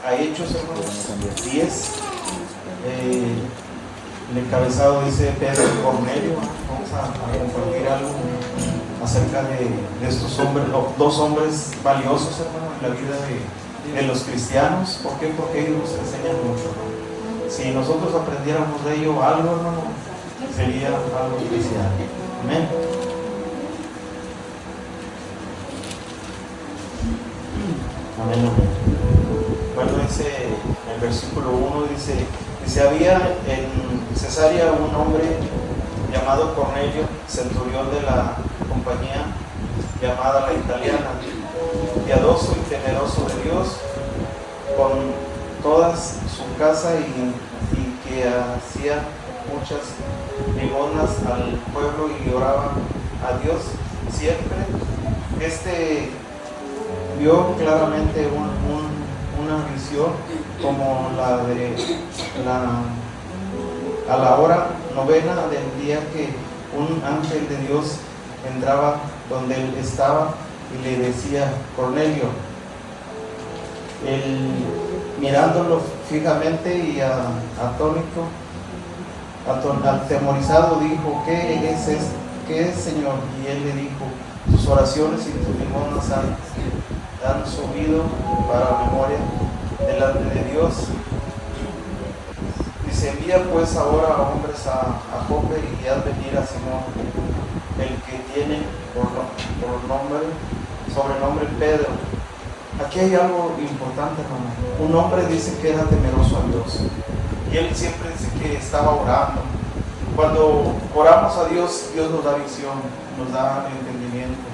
a Hechos, hermanos, 10. El encabezado dice Pedro y Cornelio. Vamos a compartir algo acerca de estos hombres, dos hombres valiosos, hermano, en la vida de los cristianos. ¿Por qué? Porque ellos nos enseñan mucho, hermano. Si nosotros aprendiéramos de ello algo, hermano, sería algo especial. Amén. Amén, amén. Bueno, dice el versículo 1, dice, había en Cesarea un hombre llamado Cornelio, centurión de la compañía llamada la Italiana, piadoso y temeroso de Dios, con toda su casa y que hacía muchas limosnas al pueblo y oraba a Dios siempre. Vio claramente una visión como la de a la hora novena del día, que un ángel de Dios entraba donde él estaba y le decía: Cornelio. Él, mirándolo fijamente y atemorizado, dijo: ¿Qué es, Señor? Y él le dijo: tus oraciones y tus limosnas han subido para memoria delante de Dios. Dice: envía pues ahora a hombres a Jope y haz venir a Simón, el que tiene por sobrenombre Pedro. Aquí hay algo importante, hermano. Un hombre dice que era temeroso a Dios, y él siempre dice que estaba orando. Cuando oramos a Dios, Dios nos da visión, nos da entendimiento.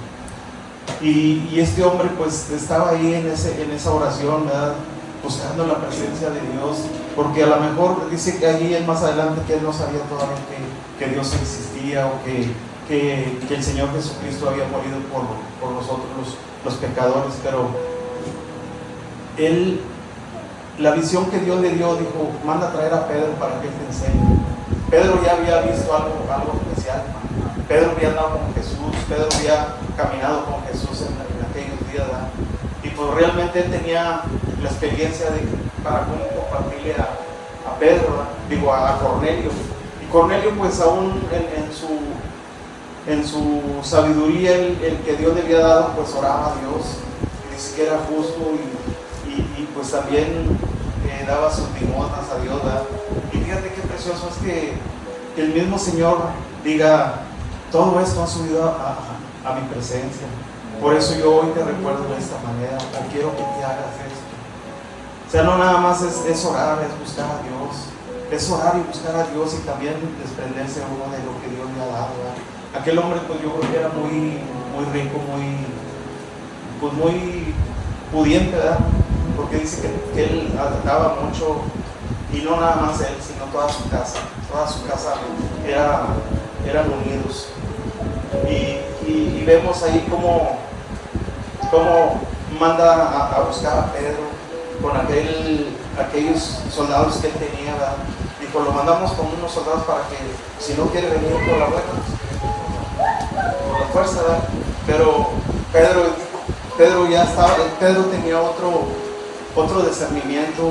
Y este hombre pues estaba ahí en esa oración, ¿verdad?, buscando la presencia de Dios, porque a lo mejor dice que allí más adelante que él no sabía todavía que Dios existía, o que el Señor Jesucristo había morido por nosotros los pecadores. Pero él, la visión que Dios le dio, dijo: manda a traer a Pedro para que él te enseñe. Pedro ya había visto algo especial. Pedro había andado con Jesús, Pedro había caminado con Jesús en aquellos días, ¿verdad? Y pues realmente él tenía la experiencia para cómo compartirle a Pedro, ¿verdad? A Cornelio. Y Cornelio pues aún en su sabiduría, el que Dios le había dado, pues oraba a Dios, y dice que era justo, y pues también daba sus limosnas a Dios, ¿verdad? Y fíjate qué precioso es que el mismo Señor diga: todo esto ha subido a mi presencia, por eso yo hoy te recuerdo de esta manera, o quiero que te hagas esto. O sea, no nada más es orar, es buscar a Dios, es orar y buscar a Dios, y también desprenderse uno de lo que Dios le ha dado, ¿verdad? Aquel hombre pues yo creo que era muy rico, muy pudiente, ¿verdad? Porque dice que él daba mucho, y no nada más él, sino toda su casa eran unidos. Y vemos ahí cómo manda a buscar a Pedro con aquellos soldados que él tenía, ¿verdad? Dijo: lo mandamos con unos soldados para que, si no quiere venir por la fuerza, ¿verdad? Pero Pedro tenía otro discernimiento,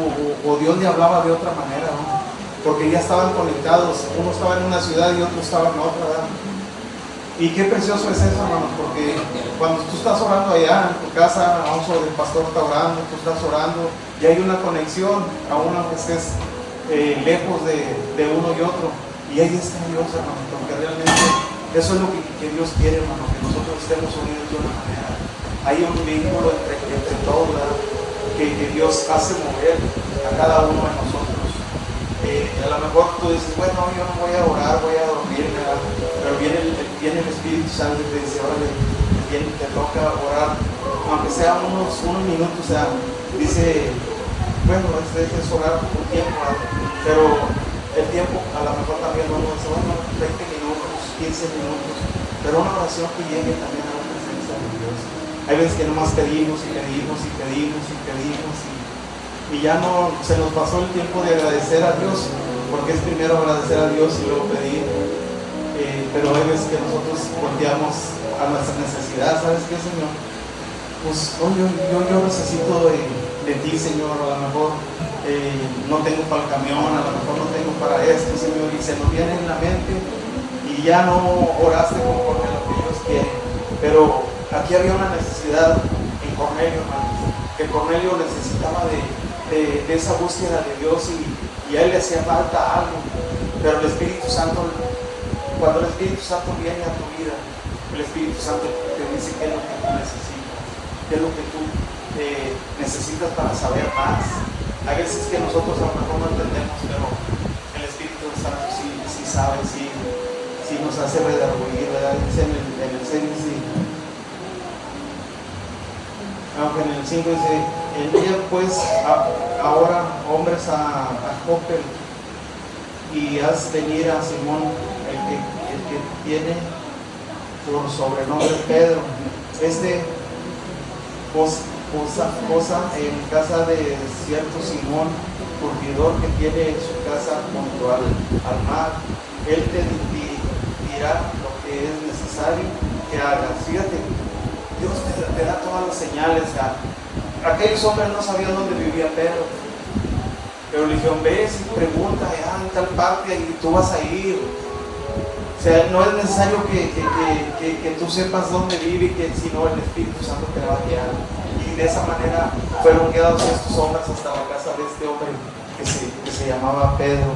o Dios le hablaba de otra manera, ¿no? Porque ya estaban conectados, uno estaba en una ciudad y otro estaba en otra, ¿verdad? Y qué precioso es eso, hermanos, porque cuando tú estás orando allá en tu casa, vamos, el pastor está orando, tú estás orando, y hay una conexión, aún aunque estés lejos de uno y otro, y ahí está Dios, hermano, porque realmente eso es lo que Dios quiere, hermano, que nosotros estemos unidos de una manera. Hay un vínculo entre todos, ¿verdad?, que Dios hace mover a cada uno de nosotros. A lo mejor tú dices: bueno, yo no voy a orar, voy a dormir, ¿verdad? Pero viene el Espíritu Santo y te dice: órale, te toca orar, aunque sea unos minutos, o sea, dice: bueno, es orar un tiempo, ¿verdad? Pero el tiempo a lo mejor también uno dice: bueno, 20 minutos, 15 minutos, pero una oración que llegue también a la presencia de Dios. Hay veces que nomás pedimos y ya no se nos pasó el tiempo de agradecer a Dios, porque es primero agradecer a Dios y luego pedir. Pero hay veces que nosotros volteamos a nuestra necesidad. ¿Sabes qué, Señor? Pues hoy yo necesito de de ti, Señor. A lo mejor no tengo para el camión, a lo mejor no tengo para esto, Señor, y se nos viene en la mente y ya no oraste conforme a lo que Dios quiere. Pero aquí había una necesidad en Cornelio, hermanos, que Cornelio necesitaba de esa búsqueda de Dios y a él le hacía falta algo. Pero el Espíritu Santo, cuando el Espíritu Santo viene a tu vida, el Espíritu Santo te dice qué es lo que tú necesitas, qué es lo que tú necesitas para saber más. Hay veces que nosotros a lo mejor no entendemos, pero el Espíritu Santo sí sabe, sí nos hace redarguir, ¿verdad? Dice en el 6 dice, aunque en el 5 dice, envía pues ahora hombres a Jope y haz venir a Simón, el que tiene por sobrenombre Pedro. Posa en casa de cierto Simón, curtidor, que tiene su casa junto al mar. Él te dirá lo que es necesario que hagas. Fíjate, Dios te da todas las señales. Aquellos hombres no sabían dónde vivía Pedro, pero le dijeron, ves y pregunta en tal parte y tú vas a ir. O sea, no es necesario que tú sepas dónde vive, sino el Espíritu Santo te va a guiar. Y de esa manera fueron guiados estos hombres hasta la casa de este hombre que se llamaba Pedro.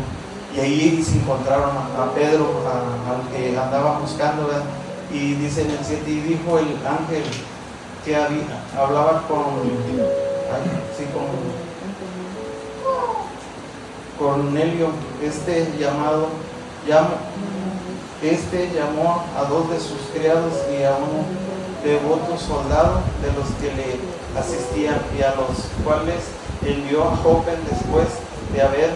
Y ahí se encontraron a Pedro, al que andaban buscando, ¿verdad? Y dice en el 7, y dijo el ángel que hablaba con Cornelio, llamó a 2 de sus criados y a un devoto soldado de los que le asistían, y a los cuales envió a Jope después de haber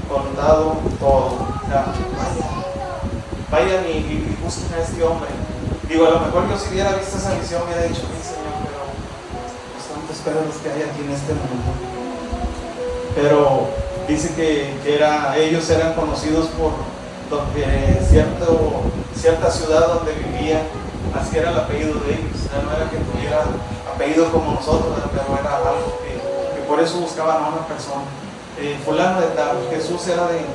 contado todo. O sea, vayan y busquen a este hombre. Digo, a lo mejor yo si hubiera visto esa visión hubiera dicho, sí, Señor, pero pues tantos Pedros que hay aquí en este mundo. Pero dice que ellos eran conocidos por cierta ciudad donde vivían, así era el apellido de ellos. O sea, no era que tuviera apellido como nosotros, pero era algo que por eso buscaban a una persona. Fulano de tal, Jesús era de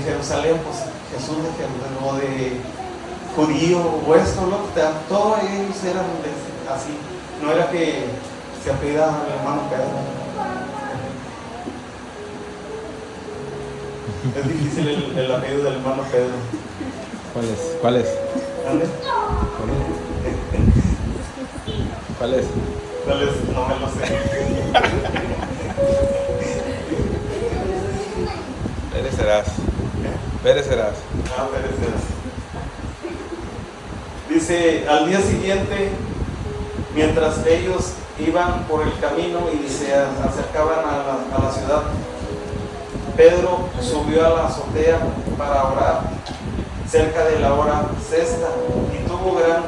Jerusalén, pues Jesús de Jerusalén, o de judío, o esto, todos ellos eran así. No era que se apellidaba al hermano Pedro. Es difícil el apellido del hermano Pedro. ¿Cuál es? ¿Dónde? ¿Cuál es? No me lo sé. Pérez serás. Pérez serás. Ah, Pérez serás. Dice, al día siguiente, mientras ellos iban por el camino y se acercaban a la ciudad, Pedro subió a la azotea para orar cerca de la hora sexta y tuvo gran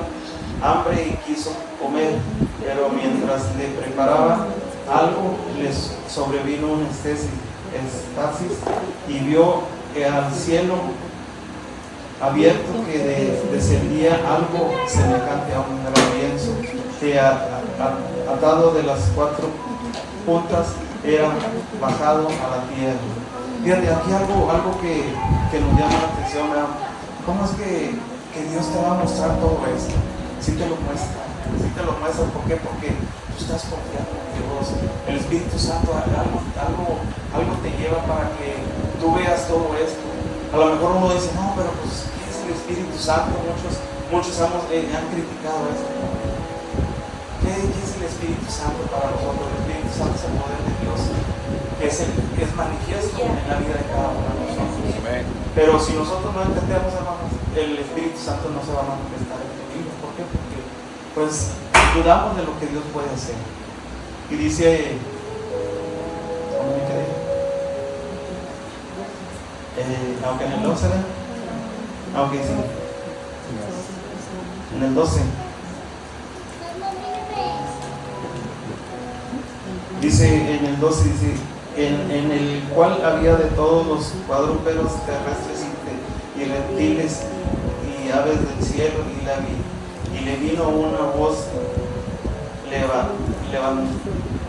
hambre y quiso comer, pero mientras le preparaba algo les sobrevino un estasis y vio que al cielo abierto que descendía algo semejante a un gran lienzo que atado de las 4 puntas era bajado a la tierra. Fíjate, aquí algo que nos llama la atención, ¿verdad? ¿Cómo es que Dios te va a mostrar todo esto? Sí te lo muestra, ¿por qué? Porque tú estás confiando en Dios. El Espíritu Santo algo te lleva para que tú veas todo esto. A lo mejor uno dice, no, pero pues, ¿qué es el Espíritu Santo? Muchos han criticado esto. ¿Qué es el Espíritu Santo para nosotros? El Espíritu Santo es el poder de Dios, que es manifiesto en la vida de cada uno de nosotros. Amén. Pero si nosotros no entendemos, hermanos, el Espíritu Santo no se va a manifestar en tu vida. ¿Por qué? Porque pues dudamos de lo que Dios puede hacer. Y dice, ¿cómo me quedé? Aunque en el 12, aunque sí, en el 12 dice, en el 12 dice, en el cual había de todos los cuadrúpedos terrestres y reptiles y aves del cielo, y le vino una voz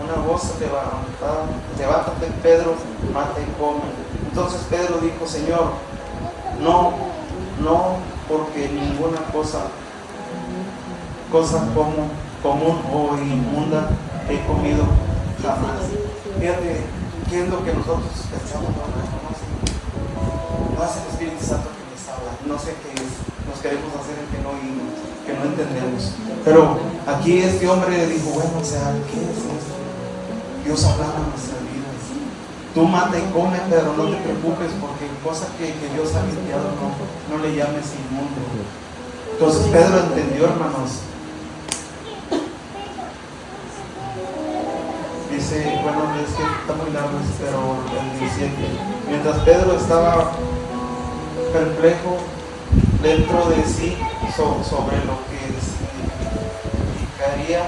una voz se levantaba: levántate, Pedro, mata y come. Entonces Pedro dijo: Señor, no, porque ninguna cosa común o inmunda he comido jamás. Fíjate, ¿qué es lo que nosotros pensamos? No es el Espíritu Santo que nos habla, no sé qué es, nos queremos hacer el que no oímos, que no entendemos. Pero aquí este hombre dijo: bueno, o sea, ¿qué es esto? Dios hablaba en nuestras vidas. Tú mata y come, pero no te preocupes, porque cosa que Dios ha limpiado no le llames inmundo. Entonces Pedro entendió, hermanos. Dice, bueno, es que está muy largo, pero el 17. Mientras Pedro estaba perplejo dentro de sí sobre lo que significaría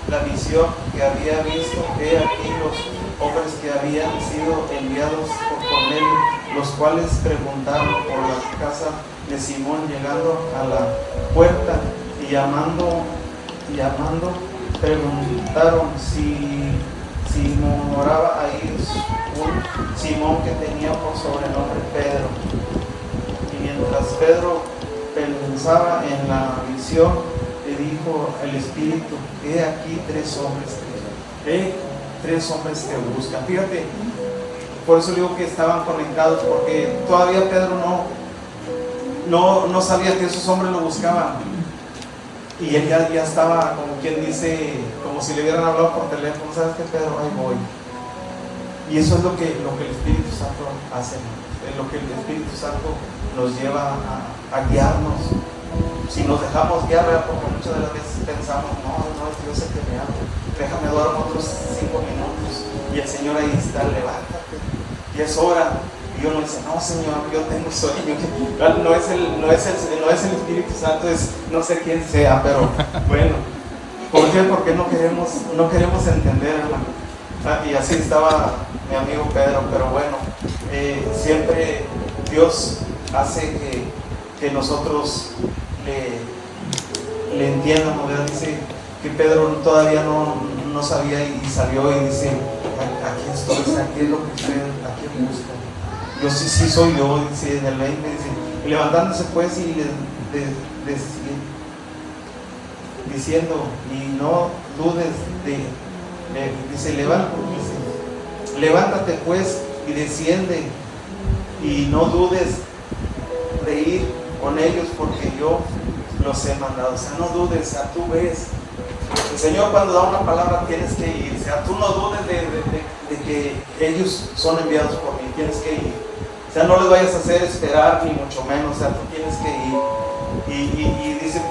la visión que había visto, he aquí los hombres que habían sido enviados por Cornelio, los cuales preguntaron por la casa de Simón, llegando a la puerta y llamando, preguntaron si moraba ahí un Simón que tenía por sobrenombre Pedro. Y mientras Pedro pensaba en la visión, le dijo el Espíritu: he aquí tres hombres que buscan. Fíjate, por eso digo que estaban conectados, porque todavía Pedro no sabía que esos hombres lo buscaban. Y él ya estaba, como quien dice, como si le hubieran hablado por teléfono: ¿sabes qué, Pedro? Ahí voy. Y eso es lo que el Espíritu Santo hace, es lo que el Espíritu Santo nos lleva a guiarnos. Si nos dejamos guiar, porque muchas de las veces pensamos: no es Dios el que me habla, déjame duermo otros 5 minutos. Y el Señor ahí está: levántate, y es hora. Y uno dice: no, Señor, yo tengo sueño. No es el Espíritu Santo, es no sé quién sea, pero bueno. ¿Por qué? Porque no queremos entender, hermano. Y así estaba mi amigo Pedro, pero bueno, siempre Dios hace que nosotros le entiendamos, ¿verdad? Dice que Pedro todavía no sabía y salió y dice: aquí estoy, aquí es lo que usted, aquí busca. Yo sí soy yo, dice en el 20, dice, y levantándose pues y diciendo: y no dudes dice, levántate pues y desciende, y no dudes de ir con ellos, porque yo los he mandado. O sea, no dudes, o sea, tú ves. El Señor cuando da una palabra tienes que ir, o sea, tú no dudes de que ellos son enviados por mí, tienes que ir. O sea, no les vayas a hacer esperar, ni mucho menos, o sea, tú tienes que ir. Y dice el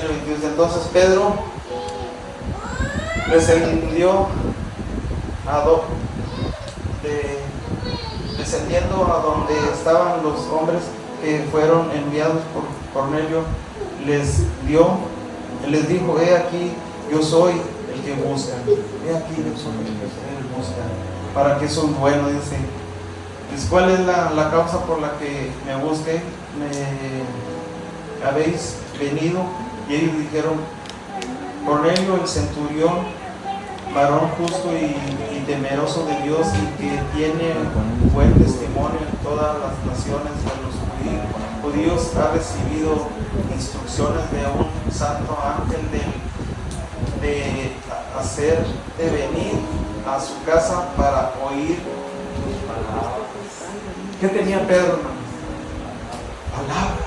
22, entonces Pedro descendió a donde estaban los hombres que fueron enviados por Cornelio, les dijo: he aquí, yo soy el que buscan. He aquí, yo soy el que buscan. ¿Para qué soy bueno? Dice. ¿Cuál es la causa por la que me busqué? Me habéis venido. Y ellos dijeron: Cornelio, el centurión, varón justo y temeroso de Dios, y que tiene buen testimonio en todas las naciones de los judíos, ha recibido instrucciones de un santo ángel de hacer de venir a su casa para oír palabras. ¿Qué tenía Pedro, hermanos? Palabra.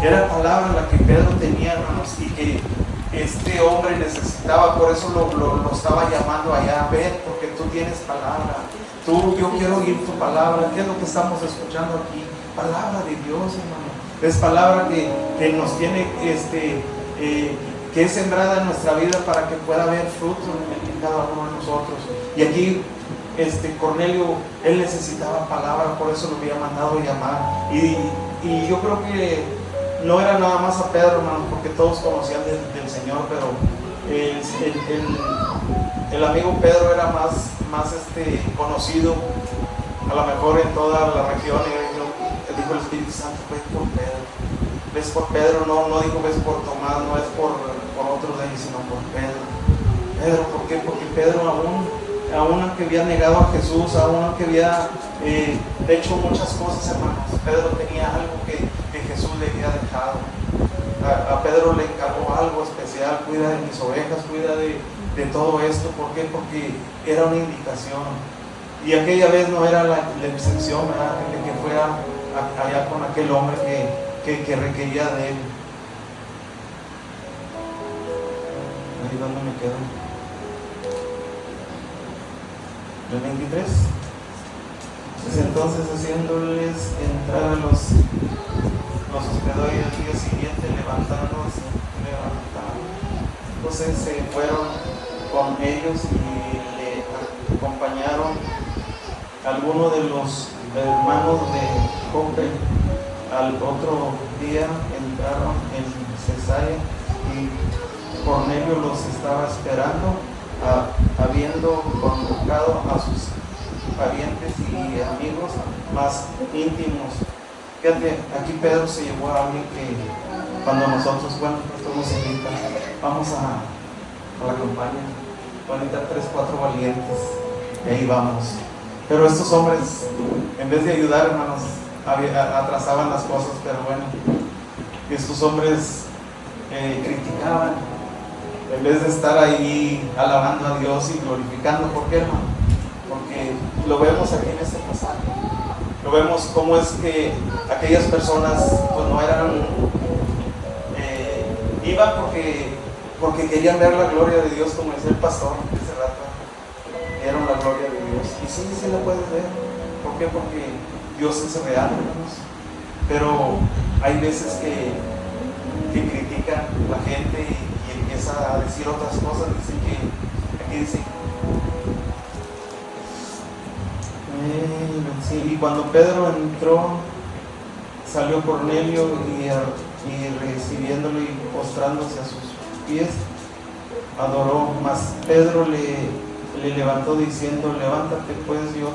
Era palabra la que Pedro tenía, hermanos, y que este hombre necesitaba. Por eso lo estaba llamando allá: ven, porque tú tienes palabra. Yo quiero oír tu palabra. ¿Qué es lo que estamos escuchando aquí? Palabra de Dios, hermano. Es palabra que nos tiene, que es sembrada en nuestra vida para que pueda haber fruto en cada uno de nosotros. Y aquí Cornelio, él necesitaba palabra, por eso lo había mandado llamar. Y yo creo que no era nada más a Pedro, hermano, porque todos conocían del Señor, pero el amigo Pedro era más conocido, a lo mejor en toda la región. Y dijo el Espíritu Santo: ves por Pedro, no dijo ves por Tomás, no es por otros de ellos, sino por Pedro. Pedro, ¿por qué? Porque Pedro aún que había negado a Jesús, aún que había hecho muchas cosas, hermanos, Pedro tenía algo que Jesús le había dejado. A Pedro le encargó algo especial: cuida de mis ovejas, cuida de todo esto. ¿Por qué? Porque era una indicación. Y aquella vez no era la excepción, ¿verdad? De que fuera allá con aquel hombre que requería de él. Ahí donde me quedo. El 23. Pues entonces, haciéndoles entrar a los hospedó, y al día siguiente levantándose. Entonces se fueron con ellos y le acompañaron algunos de los hermanos de Jope. Al otro día entraron en Cesarea y Cornelio los estaba esperando, habiendo convocado a sus parientes y amigos más íntimos. Fíjate, aquí Pedro se llevó a alguien que cuando nosotros, bueno, esto nos invita, vamos a la campaña, van a invitar 3, 4 valientes, y ahí vamos. Pero estos hombres, en vez de ayudar, hermanos, atrasaban las cosas. Pero bueno, estos hombres criticaban, en vez de estar ahí alabando a Dios y glorificando. ¿Por qué, hermano? Porque lo vemos aquí en este pasaje. Lo vemos cómo es que aquellas personas pues no eran, iban porque querían ver la gloria de Dios, como decía el pastor hace rato, vieron la gloria de Dios. Y sí la puedes ver. ¿Por qué? Porque Dios es real, hermanos. Pero hay veces que critican la gente y empieza a decir otras cosas. Dice que, aquí dice, y cuando Pedro entró, salió Cornelio y recibiéndolo y postrándose a sus pies, adoró. Mas Pedro le levantó diciendo: levántate, pues, yo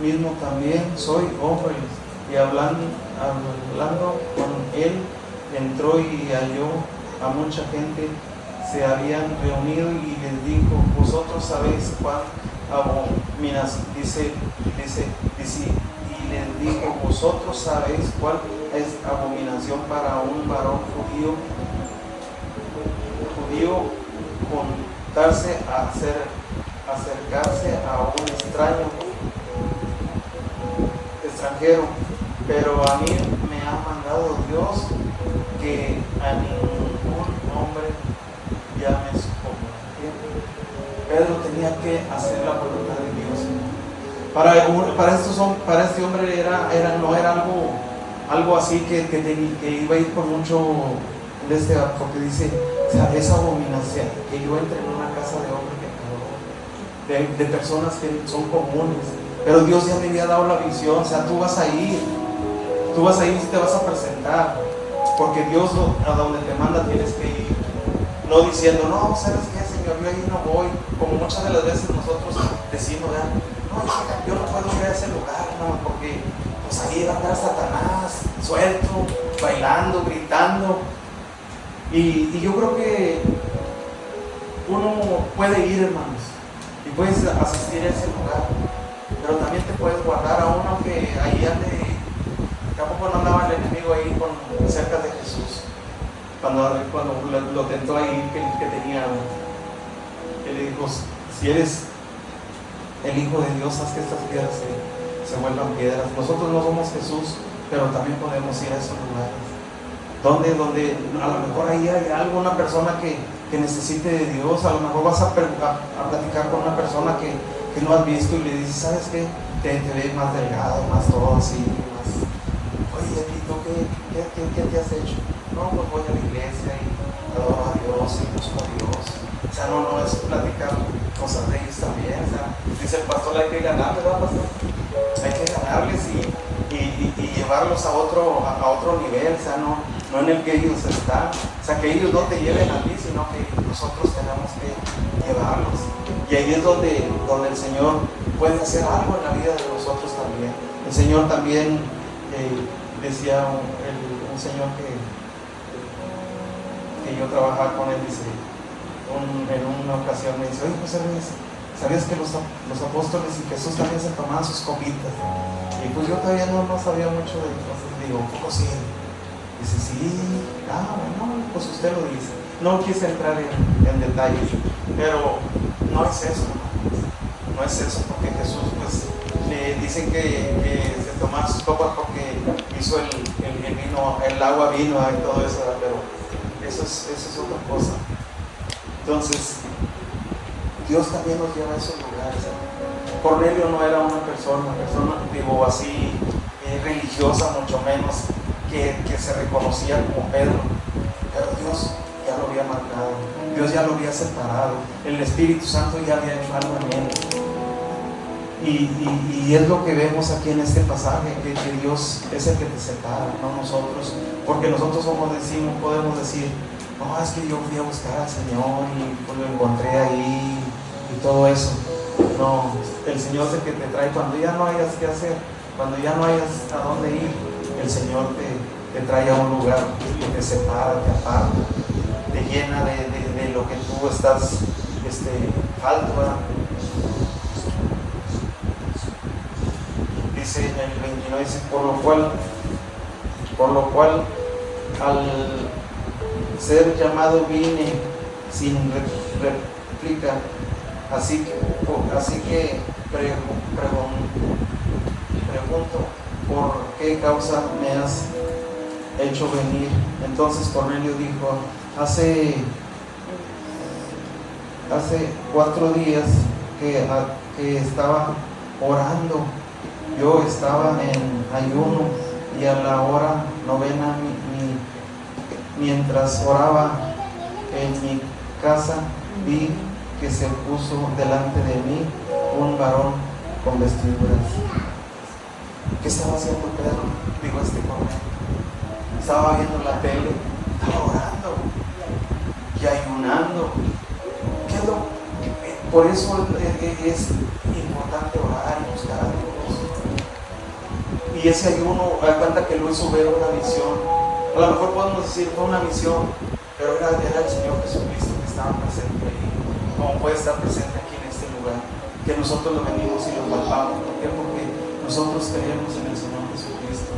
mismo también soy hombre. Y hablando con él, entró y halló a mucha gente se habían reunido y les dijo: vosotros sabéis cuán abominación, dice, y les dijo: vosotros sabéis cuál es abominación para un varón judío juntarse a acercarse a un extranjero, pero a mí me ha mandado Dios que a ningún hombre llames como Pedro tenía que hacer la voluntad de Dios. Para este hombre no era algo así que iba a ir por mucho porque dice, o sea, esa abominación, que yo entre en una casa de hombre pecador, de personas que son comunes. Pero Dios ya me había dado la visión. O sea, tú vas a ir y te vas a presentar, porque Dios a donde te manda tienes que ir, no diciendo: no, ¿sabes qué, Señor? Yo ahí no voy, como muchas de las veces nosotros decimos: no, yo no puedo ir a ese lugar, no, porque pues ahí va a estar Satanás suelto, bailando, gritando. Y yo creo que uno puede ir, hermanos, y puedes asistir a ese lugar, pero también te puedes guardar a uno que ahí ande. Tampoco no andaba el enemigo ahí cerca de Jesús cuando lo tentó ahí, que tenía, que le dijo: si eres el Hijo de Dios, haz que estas piedras se vuelvan piedras. Nosotros no somos Jesús, pero también podemos ir a esos lugares donde a lo mejor ahí hay algo, una persona que necesite de Dios. A lo mejor vas a platicar con una persona que no has visto y le dices: ¿sabes qué? Te ves más delgado, más todo así, más. Oye, ¿tú qué te has hecho? No, pues voy a la iglesia y adoro a Dios y busco a Dios. O sea, no es platicar cosas de ellos también. O sea, dice el pastor: hay que ganar, ¿verdad, pastor? Hay que ganarles y llevarlos a otro nivel. O sea, no en el que ellos están. O sea, que ellos no te lleven a ti, sino que nosotros tenemos que llevarlos. Y ahí es donde el Señor puede hacer algo en la vida de nosotros también. El Señor también decía un señor que yo trabajaba con él, dice: en una ocasión me dice, oye José Luis, ¿sabías que los apóstoles y Jesús también se tomaban sus copitas? Y pues yo todavía no sabía mucho de entonces digo, ¿un poco sí? Dice, sí, bueno, pues usted lo dice. No quise entrar en detalles, pero no es eso, no es eso, porque Jesús pues dicen que se tomaban sus copas porque hizo el vino, el agua vino y todo eso, pero eso es otra cosa. Entonces, Dios también nos lleva a esos lugares. Cornelio no era una persona digo así, religiosa, mucho menos, que se reconocía como Pedro, pero Dios ya lo había marcado, Dios ya lo había separado, el Espíritu Santo ya había hecho algo en él. Y es lo que vemos aquí en este pasaje, que Dios es el que te separa, no nosotros, porque nosotros podemos decir, no, es que yo fui a buscar al Señor y pues lo encontré ahí y todo eso. No, el Señor es el que te trae cuando ya no hayas qué hacer, cuando ya no hayas a dónde ir, el Señor te trae a un lugar que te separa, te aparta, te llena de lo que tú estás falto, ¿verdad? Dice en el 29, dice, por lo cual al ser llamado vine sin réplica, así que pregunto, ¿por qué causa me has hecho venir? Entonces Cornelio dijo, hace 4 días que estaba orando, yo estaba en ayuno y a la hora 9 mientras oraba en mi casa vi que se puso delante de mí un varón con vestiduras. ¿Qué estaba haciendo Pedro? Digo, Cornelio. Estaba viendo la tele, estaba orando y ayunando. Por eso es importante orar y buscar a Dios. Y ese ayuno, da cuenta que lo hizo ver una visión. A lo mejor podemos decir, fue una visión, pero era el Señor Jesucristo que estaba presente ahí, como puede estar presente aquí en este lugar, que nosotros lo venimos y lo palpamos. ¿Por qué? Porque nosotros creemos en el Señor Jesucristo.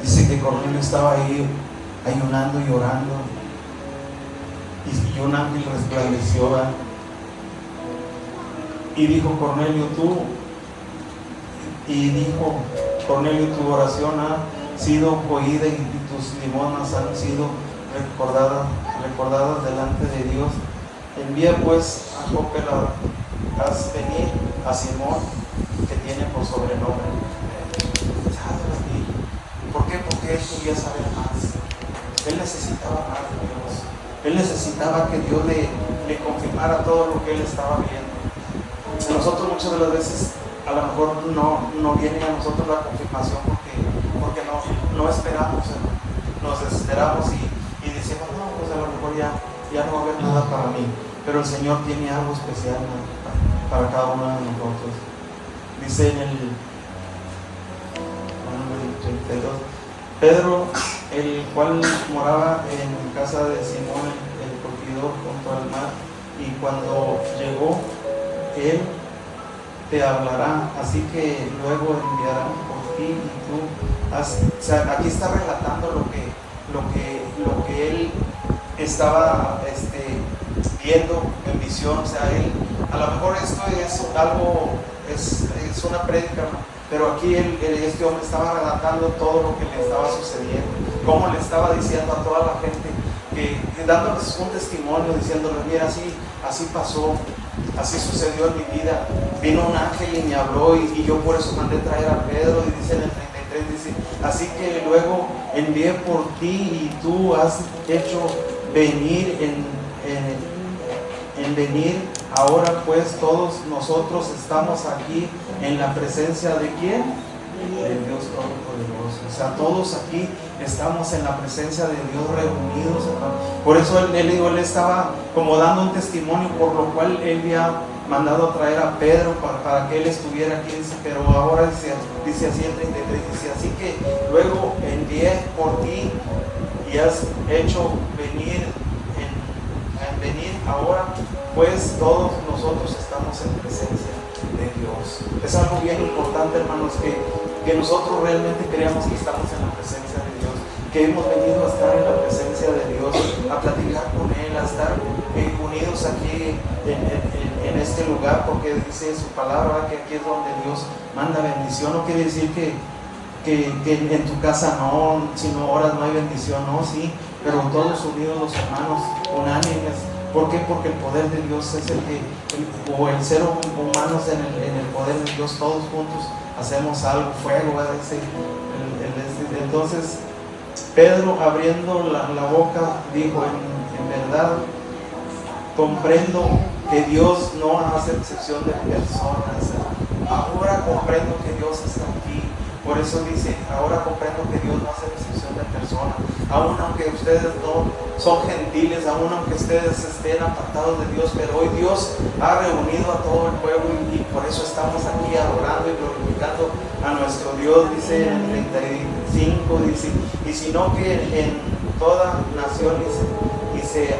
Dice que Cornelio estaba ahí ayunando y orando, y un ángel resplandeció, y dijo Cornelio, tu oración ha sido oída y tus limosnas han sido recordadas delante de Dios. Envía pues a Jope, haz venir a Simón, que tiene por sobrenombre. ¿Por qué? Porque él quería saber más. Él necesitaba más de Dios. Él necesitaba que Dios le confirmara todo lo que él estaba viendo. Nosotros muchas de las veces a lo mejor no viene a nosotros la confirmación porque no esperamos, nos desesperamos y decimos, no, pues a lo mejor ya no va a haber nada para mí. Pero el Señor tiene algo especial para cada uno de nosotros. Dice en el 32, Pedro, el cual moraba en casa de Simón el curtidor junto al mar, y cuando llegó él te hablará, así que luego enviarán por ti y tú. O sea, aquí está relatando lo que él estaba viendo en visión. O sea, él, a lo mejor esto es algo, es una prédica, pero aquí este hombre estaba relatando todo lo que le estaba sucediendo, cómo le estaba diciendo a toda la gente, dándoles un testimonio, diciéndoles, mira, así pasó, así sucedió en mi vida. Vino un ángel y me habló y yo por eso mandé traer a Pedro. Y dice en el 33, dice, así que luego envié por ti y tú has hecho venir en venir. Ahora pues todos nosotros estamos aquí en la presencia de ¿quién? Del Dios Todopoderoso. O sea, todos aquí estamos en la presencia de Dios reunidos, hermano. Por eso él estaba como dando un testimonio, por lo cual él había mandado a traer a Pedro para que él estuviera aquí. Pero ahora dice así el 33, dice, así que luego envié por ti y has hecho venir ahora pues todos nosotros estamos en presencia de Dios. Es algo bien importante, hermanos, que nosotros realmente creamos que estamos en la presencia de Dios, que hemos venido a estar en la presencia de Dios, a platicar con Él, a estar unidos aquí en este lugar, porque dice su palabra que aquí es donde Dios manda bendición. No quiere decir que en tu casa no, si no oras no hay bendición, no, sí, pero todos unidos los hermanos, unánimes. ¿Por qué? Porque el poder de Dios es o el ser humanos en el poder de Dios, todos juntos hacemos algo, fuego, ¿verdad? Entonces, Pedro, abriendo la boca, dijo, en verdad, comprendo que Dios no hace excepción de personas. Ahora comprendo que Dios está aquí. Por eso dice, ahora comprendo que Dios no hace excepción de personas. Aún aunque ustedes no son gentiles, aún aunque ustedes estén apartados de Dios, pero hoy Dios ha reunido a todo el pueblo y por eso estamos aquí adorando y glorificando a nuestro Dios. Dice en el 35, dice, y sino que en toda nación y se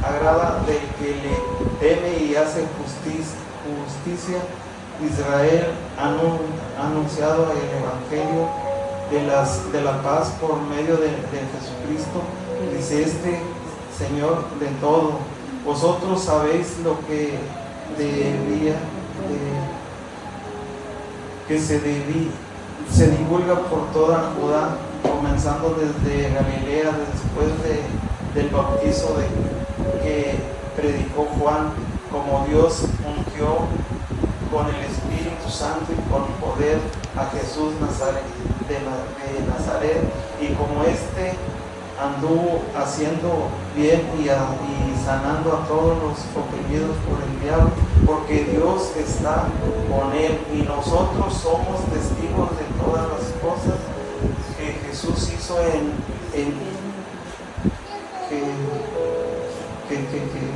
agrada del que le teme y hace justicia. Israel ha anunciado el evangelio de la paz por medio de Jesucristo. Dice este Señor de todo. Vosotros sabéis lo que se divulga por toda Judá, comenzando desde Galilea, después del bautizo que predicó Juan, como Dios ungió con el Espíritu Santo y con poder a Jesús de Nazaret, y como anduvo haciendo bien y sanando a todos los oprimidos por el diablo, porque Dios está con él, y nosotros somos testigos de todas las cosas que Jesús hizo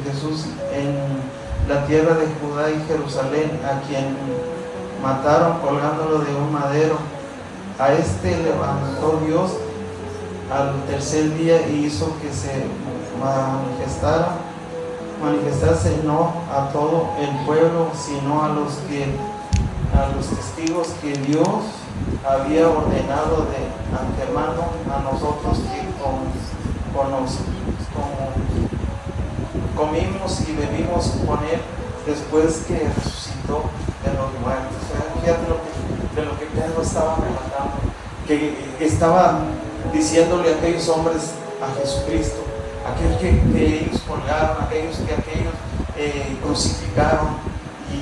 Jesús en la tierra de Judá y Jerusalén, a quien mataron colgándolo de un madero. A levantó Dios al tercer día y hizo que se manifestase no a todo el pueblo, sino a los testigos que Dios había ordenado de antemano a nosotros, que comimos y bebimos con él después que resucitó de los muertos. Fíjate de lo que Pedro estaba relatando, que estaba diciéndole a aquellos hombres a Jesucristo, aquellos que ellos colgaron, aquellos crucificaron,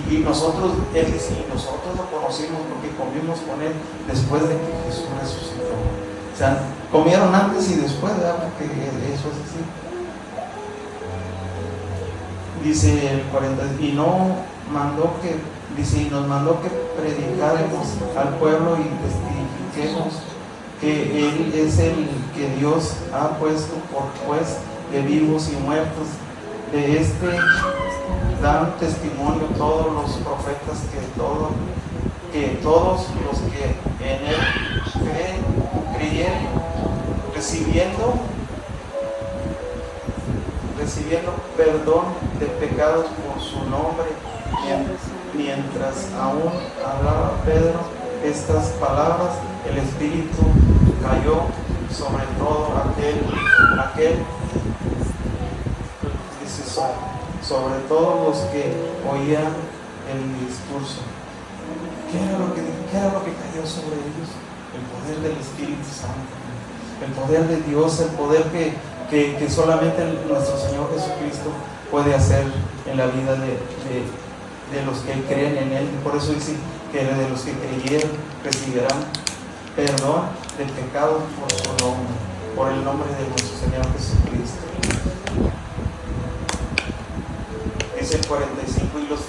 y nosotros, él dice, y nosotros lo conocimos porque comimos con él después de que Jesús resucitó. O sea, comieron antes y después, ¿verdad? Porque eso es así. Dice el 40, y nos mandó que predicáramos al pueblo y testifiquemos que Él es el que Dios ha puesto por juez de vivos y muertos. De dan testimonio todos los profetas que todos los que en Él creyeron, recibiendo perdón de pecados por su nombre. Mientras aún hablaba Pedro estas palabras, el Espíritu cayó sobre todo aquel dice, sobre todos los que oían el discurso. ¿Qué era lo que cayó sobre ellos? El poder del Espíritu Santo, el poder de Dios, el poder que solamente nuestro Señor Jesucristo puede hacer en la vida de los que creen en Él. Y por eso dice que de los que creyeron recibirán perdón de pecados por su nombre, por el nombre de nuestro Señor Jesucristo. Dice el 45, y los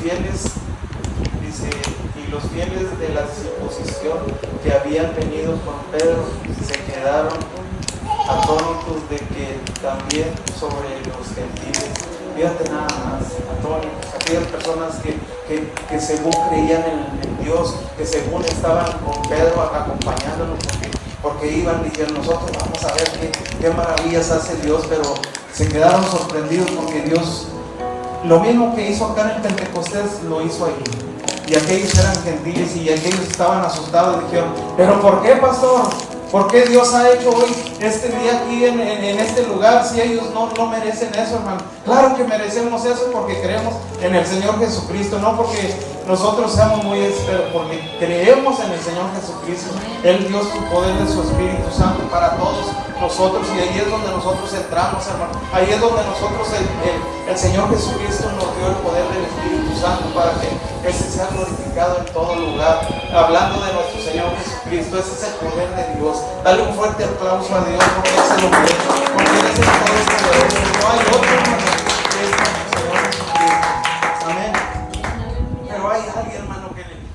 fieles de la circuncisión que habían venido con Pedro se quedaron atónitos de que también sobre los gentiles. Fíjate nada más, atónitos, aquellas personas que según creían en Dios, que según estaban con Pedro acompañándonos, porque iban diciendo, nosotros vamos a ver qué maravillas hace Dios, pero se quedaron sorprendidos porque Dios, lo mismo que hizo acá en el Pentecostés, lo hizo allí. Y aquellos eran gentiles y aquellos estaban asustados y dijeron, ¿pero por qué, pastor? ¿Por qué Dios ha hecho hoy este día aquí en este lugar si ellos no merecen eso, hermano? Claro que merecemos eso porque creemos en el Señor Jesucristo, no porque nosotros seamos muy pero porque creemos en el Señor Jesucristo. Él dio su poder de su Espíritu Santo para todos nosotros y ahí es donde nosotros entramos, hermano. Ahí es donde nosotros, el Señor Jesucristo nos dio el poder del Espíritu Santo para que ese sea glorificado en todo lugar. Hablando de nuestro Señor Jesucristo, ese es el poder de Dios. Dale un fuerte aplauso a Dios porque Él se lo merece, porque Él es el poder que merece. No hay otro, hermano, que es nuestro Señor Jesucristo. Amén. Pero hay alguien, hermano,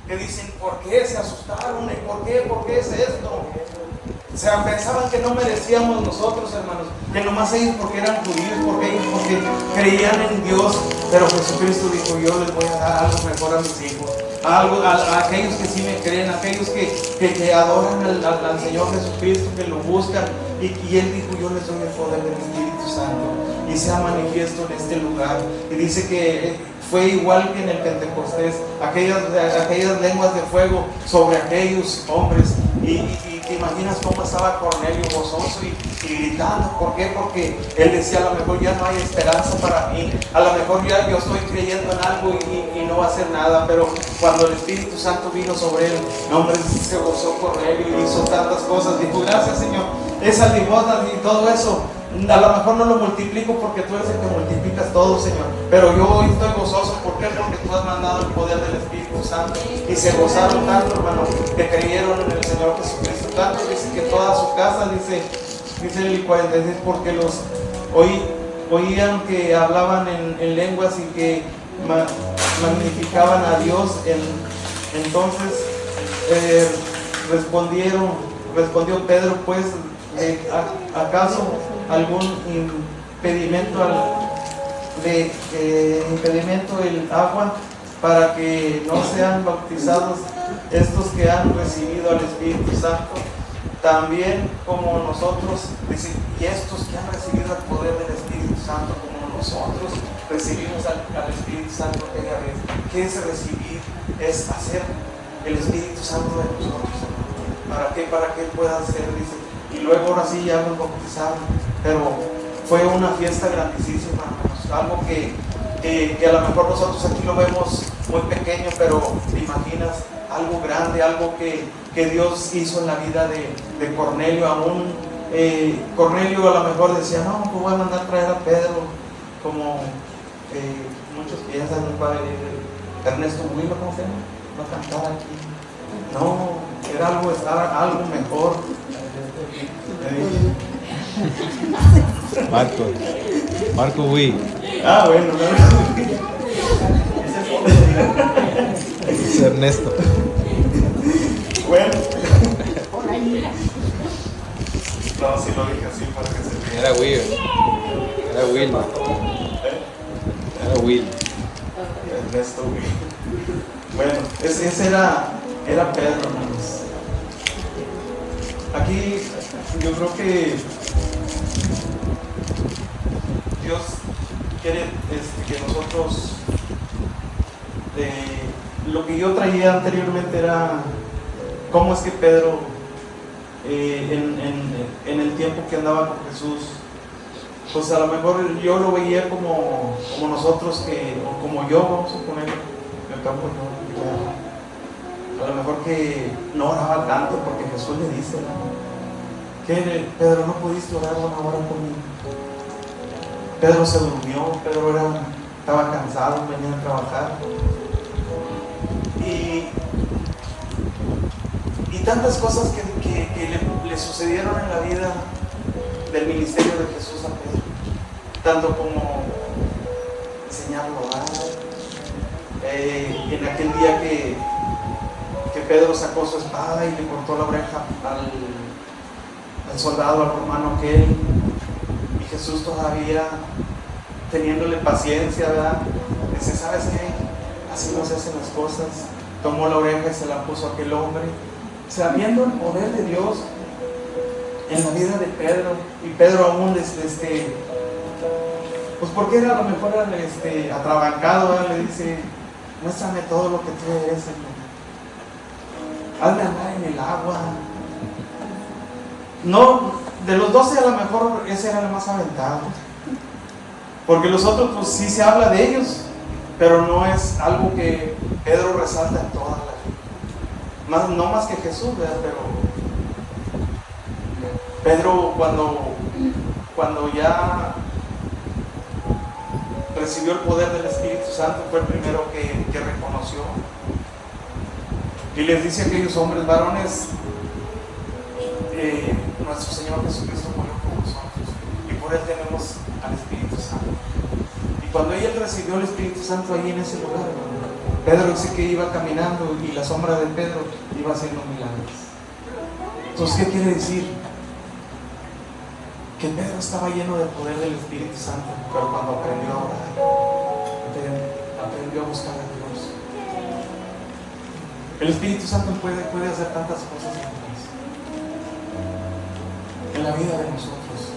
que dicen, ¿por qué se asustaron? ¿Por qué es esto? O sea, pensaban que no merecíamos nosotros, hermanos, que nomás ellos porque eran judíos, porque creían en Dios, pero Jesucristo dijo, yo les voy a dar algo mejor a mis hijos, a aquellos que sí me creen, a aquellos que adoran al Señor Jesucristo, que lo buscan, y Él dijo, yo les doy el poder del Espíritu Santo, y sea manifiesto en este lugar, y dice que fue igual que en el Pentecostés, aquellas lenguas de fuego sobre aquellos hombres, y te imaginas cómo estaba Cornelio gozoso y gritando. ¿Por qué? Porque él decía, a lo mejor ya no hay esperanza para mí, a lo mejor ya yo estoy creyendo en algo y no va a hacer nada. Pero cuando el Espíritu Santo vino sobre él, hombre, se gozó Cornelio y hizo tantas cosas. Dijo, gracias, Señor, esas limosnas y todo eso, a lo mejor no lo multiplico porque tú eres el que multiplicas todo, Señor, pero yo hoy estoy gozoso. ¿Por qué? Porque tú has mandado el poder del Espíritu Santo. Y se gozaron tanto, hermano, que creyeron en el Señor Jesucristo. Tanto dice que toda su casa, dice el 46, porque oían que hablaban en lenguas y que magnificaban a Dios. Entonces respondió Pedro, pues, ¿acaso algún impedimento el agua para que no sean bautizados estos que han recibido al Espíritu Santo, también como nosotros? Dice, y estos que han recibido el poder del Espíritu Santo como nosotros recibimos al Espíritu Santo aquella vez. ¿Qué es recibir? Es hacer el Espíritu Santo de nosotros, hermano. ¿Para qué? Para que Él pueda hacer, dice. Y luego ahora sí ya nos bautizaron, pero fue una fiesta grandísima, hermanos. Algo que a lo mejor nosotros aquí lo vemos muy pequeño, pero te imaginas algo grande, algo que Dios hizo en la vida de Cornelio. Aún Cornelio a lo mejor decía, no, pues voy a mandar a traer a Pedro, como muchos piensan, para Ernesto Huilo, ¿cómo se llama? Va a cantar aquí. No, era algo mejor. Marco Wii. Ah, bueno, Es Ernesto. Bueno. No, si lo dije así para que se vea. Era Will. Era Will. Era Will. Ernesto Will. Bueno, ese era Pedro, hermanos. Aquí yo creo que Dios quiere que nosotros, lo que yo traía anteriormente era cómo es que Pedro en el tiempo que andaba con Jesús, pues a lo mejor yo lo veía como nosotros, o como yo, vamos a suponer, en el campo a lo mejor que no oraba tanto, porque Jesús le dice, que Pedro, no pudiste orar una hora conmigo. Pedro se durmió, Pedro estaba cansado, venía a trabajar. Y tantas cosas que le sucedieron en la vida del ministerio de Jesús a Pedro. Tanto como enseñarlo a orar. En aquel día que Pedro sacó su espada y le cortó la oreja al soldado, al romano aquel. Y Jesús todavía teniéndole paciencia, ¿verdad? Dice, ¿sabes qué? Así no se hacen las cosas. Tomó la oreja y se la puso a aquel hombre. O sea, viendo el poder de Dios en la vida de Pedro. Y Pedro aún Pues porque era a lo mejor atrabancado, ¿verdad? Le dice, muéstrame todo lo que tú eres, Señor. Hazme andar en el agua. No, de los 12 a lo mejor ese era el más aventado. Porque los otros, pues sí se habla de ellos, pero no es algo que Pedro resalta en toda la vida. No más que Jesús, ¿verdad? Pero Pedro cuando ya recibió el poder del Espíritu Santo, fue el primero que reconoció. Y les dice a aquellos hombres, varones, nuestro Señor Jesucristo murió por nosotros y por Él tenemos al Espíritu Santo. Y cuando él recibió el Espíritu Santo allí en ese lugar, Pedro dice que iba caminando y la sombra de Pedro iba haciendo milagros. Entonces, ¿qué quiere decir? Que Pedro estaba lleno del poder del Espíritu Santo, pero cuando aprendió a orar, aprendió a buscar a Dios. El Espíritu Santo puede hacer tantas cosas en la vida de nosotros,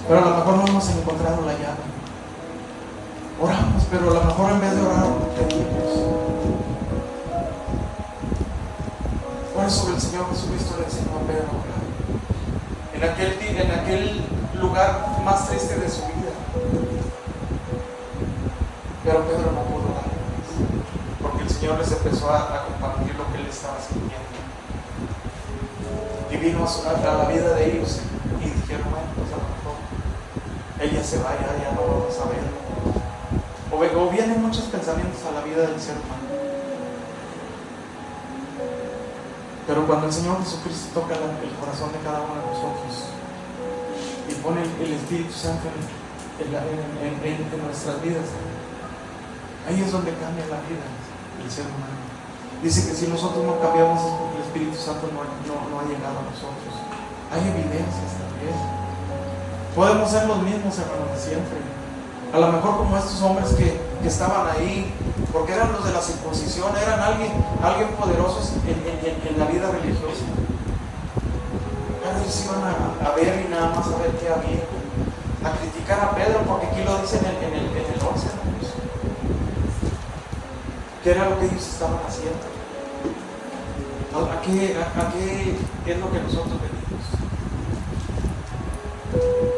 pero a lo mejor no hemos encontrado la llave. Oramos, pero a lo mejor en vez de orar, pedimos. Por eso el Señor Jesucristo le enseñó a Pedro a orar. En aquel lugar más triste de su vida. Pero Pedro no pudo dar más, porque el Señor les empezó a compartir lo que él estaba sintiendo. Y vino a la vida de ellos y dijeron, bueno, pues a lo mejor ella se va, ya no vamos a verlo. O vienen muchos pensamientos a la vida del ser humano. Pero cuando el Señor Jesucristo toca el corazón de cada uno de nosotros y pone el Espíritu Santo en nuestras vidas, ahí es donde cambia la vida del ser humano. Dice que si nosotros no cambiamos es porque el Espíritu Santo no ha llegado a nosotros. Hay evidencias también. Podemos ser los mismos, hermanos, de siempre. A lo mejor como estos hombres que estaban ahí, porque eran los de la circuncisión, eran alguien poderosos en la vida religiosa. Pero ellos iban a ver y nada más a ver qué había, a criticar a Pedro, porque aquí lo dicen en el 11, ¿no? ¿Qué era lo que ellos estaban haciendo? ¿A qué es lo que nosotros venimos?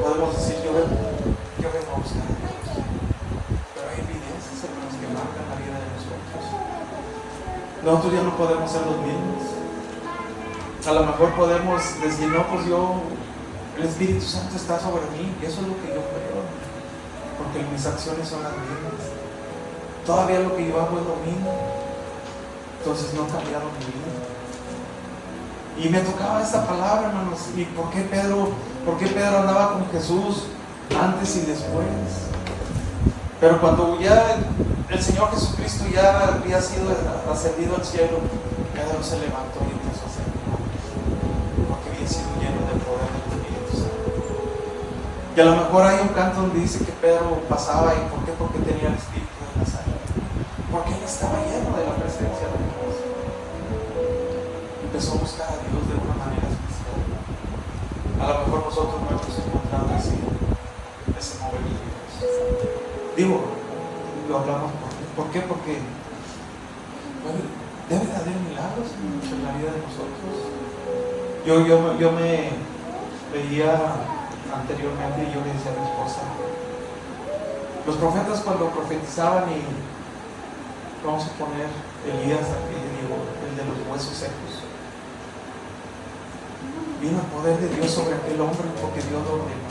Podemos decir, yo vengo a buscar a Dios. Pero hay evidencias, hermanos, que marcan la vida de nosotros. Nosotros ya no podemos ser los mismos. A lo mejor podemos decir, no, pues el Espíritu Santo está sobre mí, y eso es lo que yo creo, porque mis acciones son las mismas. Todavía lo que yo hago es lo mismo. Entonces no ha cambiado mi vida. Y me tocaba esta palabra, hermanos. ¿Y por qué Pedro andaba con Jesús antes y después? Pero cuando ya el Señor Jesucristo ya había sido ascendido al cielo, Pedro se levantó y empezó a hacer milagros, porque había sido lleno del poder del Espíritu Santo. Y a lo mejor hay un canto donde dice que Pedro pasaba, ¿y por qué? Porque tenía el Espíritu de la sangre, porque él estaba lleno de la presencia de Dios. Empezó a buscar a Dios de una manera especial. A lo mejor nosotros no hemos encontrado ese mover de Dios. Digo, lo hablamos ¿por qué? Porque debe de haber milagros en la vida de nosotros. Yo me veía anteriormente y yo le decía a mi esposa, los profetas cuando profetizaban, y vamos a poner Elías aquí, el de los huesos secos, vino el poder de Dios sobre aquel hombre porque Dios lo ordenó.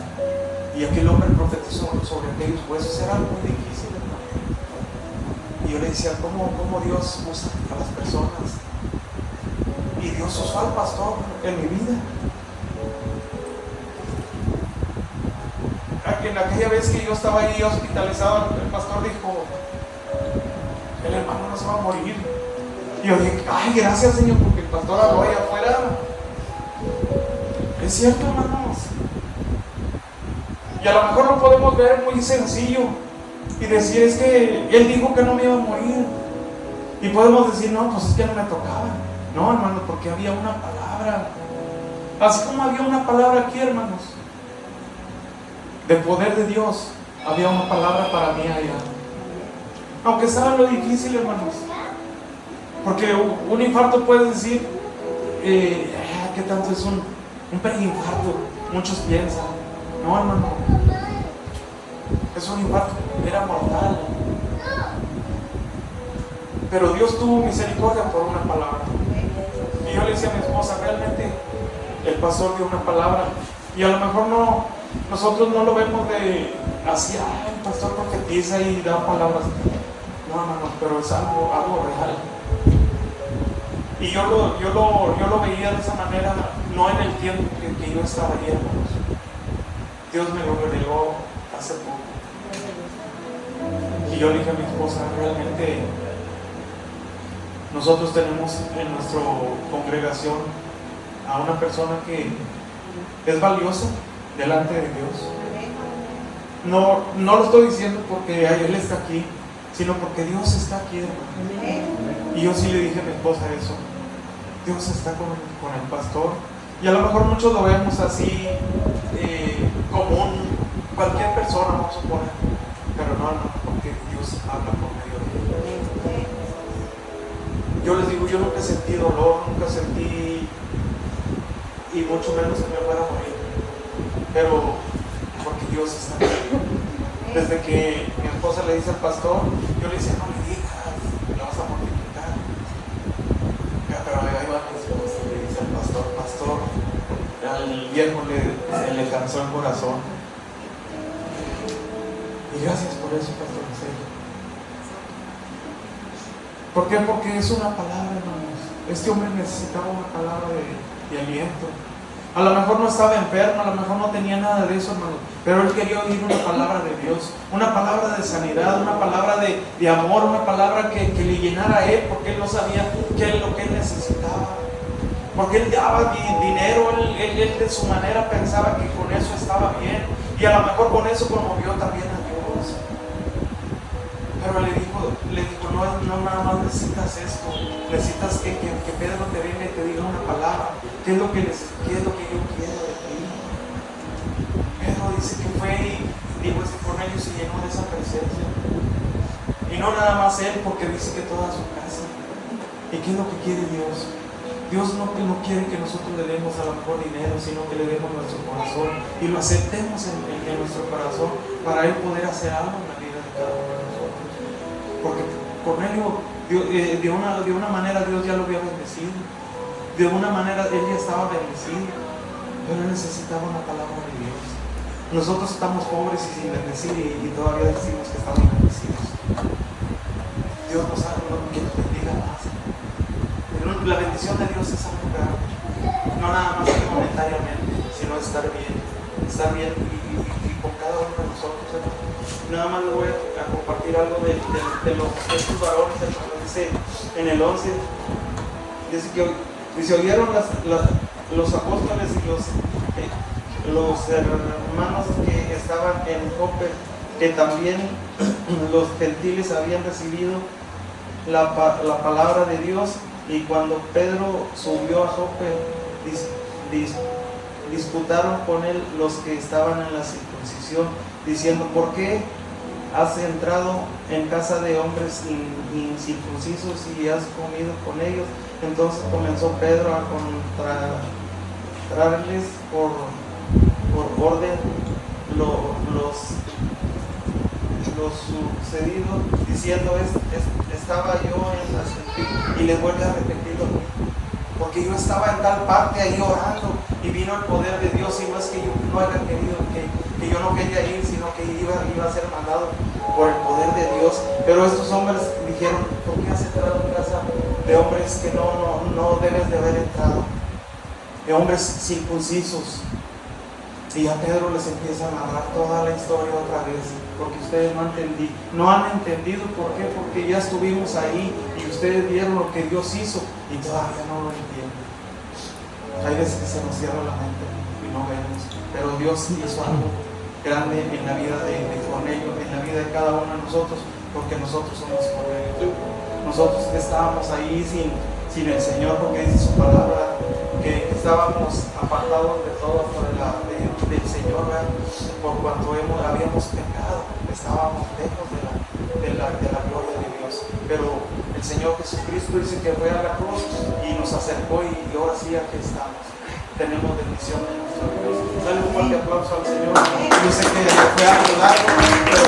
Y aquel hombre profetizó sobre aquellos huesos. Era muy difícil, hermano. Y yo le decía, ¿cómo Dios usa a las personas? Y Dios usó al pastor en mi vida. En aquella vez que yo estaba ahí hospitalizado, el pastor dijo, el hermano no se va a morir. Y yo dije, ay, gracias, Señor, porque el pastor habló allá afuera. Es cierto, hermanos. Y a lo mejor lo podemos ver muy sencillo y decir, es que él dijo que no me iba a morir. Y podemos decir, no, pues es que no me tocaba. No, hermanos, porque había una palabra. Así como había una palabra aquí, hermanos, de poder de Dios, había una palabra para mí allá. Aunque estaba lo difícil, hermanos. Porque un infarto puedes decir, ¿qué tanto es un preinfarto? Muchos piensan. No, hermano. Es un infarto, era mortal. Pero Dios tuvo misericordia por una palabra. Y yo le decía a mi esposa, realmente el pastor dio una palabra. Y a lo mejor nosotros no lo vemos de así, el pastor profetiza y da palabras. No, hermano, pero es algo real. Y yo lo veía de esa manera, no en el tiempo que yo estaba ahí, hermanos. Dios me lo reveló hace poco. Y yo le dije a mi esposa, realmente nosotros tenemos en nuestra congregación a una persona que es valiosa delante de Dios. No lo estoy diciendo porque Él está aquí, sino porque Dios está aquí, hermano. Y yo sí le dije a mi esposa eso. Dios está con el pastor. Y a lo mejor muchos lo vemos así, como cualquier persona, vamos a suponer. Pero no, porque Dios habla por medio de él. Yo les digo, yo nunca sentí dolor, nunca sentí, y mucho menos que me fuera a morir. Pero porque Dios está aquí. Desde que mi esposa le dice al pastor, yo le decía, no le digas, le vas a multiplicar. Pero ahí va mi esposa, le dice al pastor, al viejo se le cansó el corazón. Y gracias por eso, pastor, en serio. ¿Por qué? Porque es una palabra, hermanos. Este hombre necesitaba una palabra de aliento. A lo mejor no estaba enfermo, a lo mejor no tenía nada de eso, hermano, pero él quería oír una palabra de Dios, una palabra de sanidad, una palabra de amor, una palabra que le llenara a él, porque él no sabía qué es lo que él necesitaba. Porque él daba dinero, él de su manera pensaba que con eso estaba bien, y a lo mejor con eso conmovió también a Dios. Pero le dijo, no nada más necesitas esto, necesitas que Pedro te venga y te diga una palabra. ¿Qué es lo que yo quiero de ti? Pedro dice que fue y dijo, Cornelio se llenó de esa presencia. Y no nada más él, porque dice que toda su casa. ¿Y qué es lo que quiere Dios? Dios no quiere que nosotros le demos a lo mejor dinero, sino que le demos nuestro corazón y lo aceptemos en nuestro corazón para él poder hacer algo en la vida de cada uno de nosotros. Porque Cornelio, de una manera Dios ya lo había bendecido, de una manera él ya estaba bendecido, pero él necesitaba una palabra de Dios. Nosotros estamos pobres y sin bendecir y todavía decimos que estamos bendecidos. Dios nos ha dado que nos bendiga más. La bendición de Dios es algo grande, no nada más monetariamente, sino estar bien y con cada uno de nosotros, hermano. Nada más le voy a compartir algo de estos varones, hermano. Dice en el 11, dice oyeron los apóstoles y los hermanos que estaban en Jope, que también los gentiles habían recibido la palabra de Dios. Y cuando Pedro subió a Jope, disputaron con él los que estaban en la circuncisión, diciendo, ¿por qué has entrado en casa de hombres incircuncisos y has comido con ellos? Entonces comenzó Pedro a contrarles por orden lo sucedido, diciendo, estaba yo en la y les vuelve a repetirlo, porque yo estaba en tal parte ahí orando y vino el poder de Dios, y no es que yo no haya querido, que yo no quería ir, sino que iba a ser mandado por el poder de Dios. Pero estos hombres dijeron, ¿por qué has entrado en casa de hombres que no debes de haber entrado? De hombres circuncisos. Y a Pedro les empieza a narrar toda la historia otra vez, porque ustedes no han entendido. ¿Por qué? Porque ya estuvimos ahí y ustedes vieron lo que Dios hizo y todavía no lo entienden. Hay veces que se nos cierra la mente y no vemos, pero Dios hizo algo grande en la vida de Cornelio, en la vida de cada uno de nosotros, porque nosotros somos Cornelio. Nosotros estábamos ahí sin el Señor, porque dice su palabra que estábamos apartados de todo por del Señor, por cuanto habíamos pecado. estábamos lejos de la gloria de Dios. Pero el Señor Jesucristo dice que fue a la cruz y nos acercó y ahora sí aquí estamos. Tenemos bendición en nuestro Dios. Dale un fuerte aplauso al Señor. Yo sé que fue algo largo, pero